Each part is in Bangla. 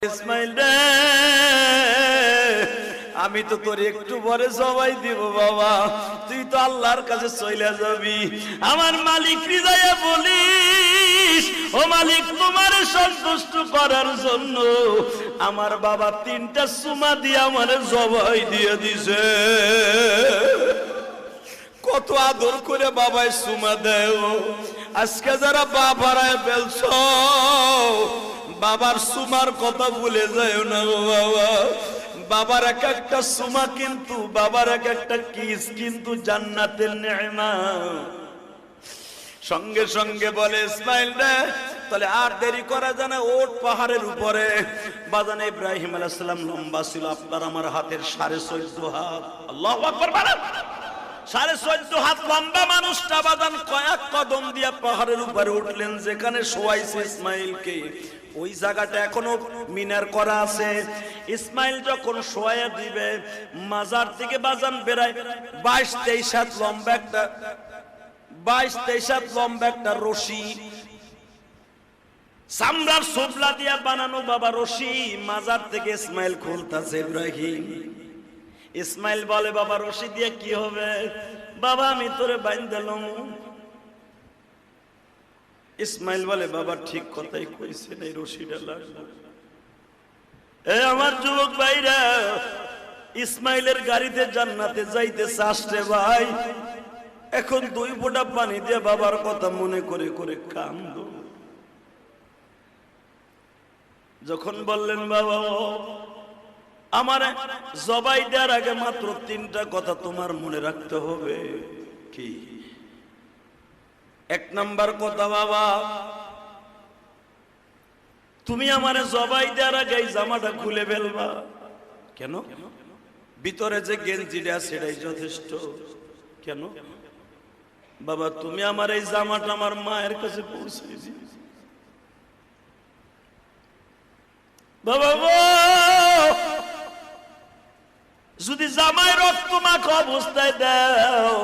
ইসমাইল রে, আমি তো তোর একটু পরে সবাই দিব বাবা, তুই তো আল্লাহর কাছে চলে যাবি। আমার মালিক হৃদয়ে বলিস, ও মালিক তোমার সন্তুষ্ট করার জন্য আমার বাবা 3টা সুমা দিয়ে আমার জবাই দিয়ে দিছে। কত আদর করে বাবাই সুমা দেয়। আজকে যারা বাপ হারায় ফেলছ, বাবার সুমার কথা ভুলে যায় না বাবা। বাবার এক একটা সুমা কিন্তু, বাবার এক একটা কিস কিন্তু জান্নাতের নেয়ামত। সঙ্গে সঙ্গে বলে ইসমাইল রে, তাহলে আর দেরি করা যায় না, ওঠ পাহাড়ের উপরে। বাজান ইব্রাহিম আলাইহিস সালাম লম্বা ছিল আপনার আমার হাতের 14.5 হাত। আল্লাহু আকবার বলেন। 14.5 হাত লম্বা মানুষটা বাজান কয়েক কদম দিয়া পাহাড়ের উপরে উঠলেন, যেখানে শোয়াইছে ইসমাইলকে। ওই জায়গাটা এখনো মিনার করা আছে। ইসমাইল যখন শোয়া দিবে, মাজার থেকে বাজান বেরায় 22-23 হাত লম্বা একটা 22-23 হাত লম্বা একটা রশি, চামড়ার সোবলা দিয়া বানানো বাবা রশি, মাজার থেকে ইসমাইল খুলতাছে ইব্রাহিম। ইসমাইল বলে বাবা রশি দিয়ে কি হবে? বাবা আমি তোরে বাইন্ধালাম। ইসমাইল বলে বাবা ঠিক কথাই কইছেন, এই রশিটা লাগবে। এ আমার যুবক ভাইরা, ইসমাইলের গাড়িতে জান্নাতে যাইতেছে আসছে ভাই। এখন 2 ফোঁটা পানি দিয়ে বাবার কথা মনে করে করে কান্দ। যখন বললেন বাবা আমার জবাই দেওয়ার আগে মাত্র 3টা কথা তোমার মনে রাখতে হবে। কি? 1 নাম্বার কথা, বাবা তুমি আমারে জবাই দেওয়ার আগে এই জামাটা খুলে ফেলবা। কেন? ভিতরে যে গেঞ্জিটা সেটাই যথেষ্ট। কেন? বাবা তুমি আমার এই জামাটা আমার মায়ের কাছে পৌঁছে দিও। বাবা গো, যদি জামাই রক্ত মাখা অবস্থায় দাও,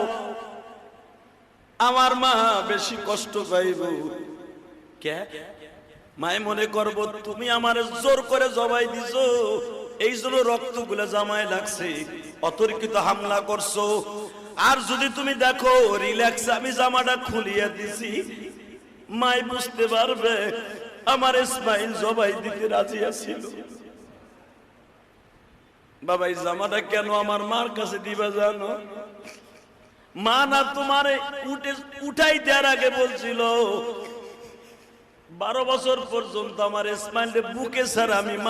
আমার মা বেশি কষ্ট পাইব। কে? মায় মনে করব তুমি আমার জোর করে জবাই দিছো, এই জন্য রক্তগুলো জামায় লাগছে, অতর্কিত হামলা করছো। আর যদি তুমি দেখো রিল্যাক্স আমি জামাটা খুলিয়ে দিছি, মায় বুঝতে পারবে আমার ইসমাইল জবাই দিতে রাজি আছিল। বাবা এই জামাটা কেন আমার মার কাছে দিবা জানো? মা না তোমারে উঠাই দেওয়ার আগে বলছিল 12 বছর পর্যন্ত আমার ইসমাইলের বুকে ছাড়া আমি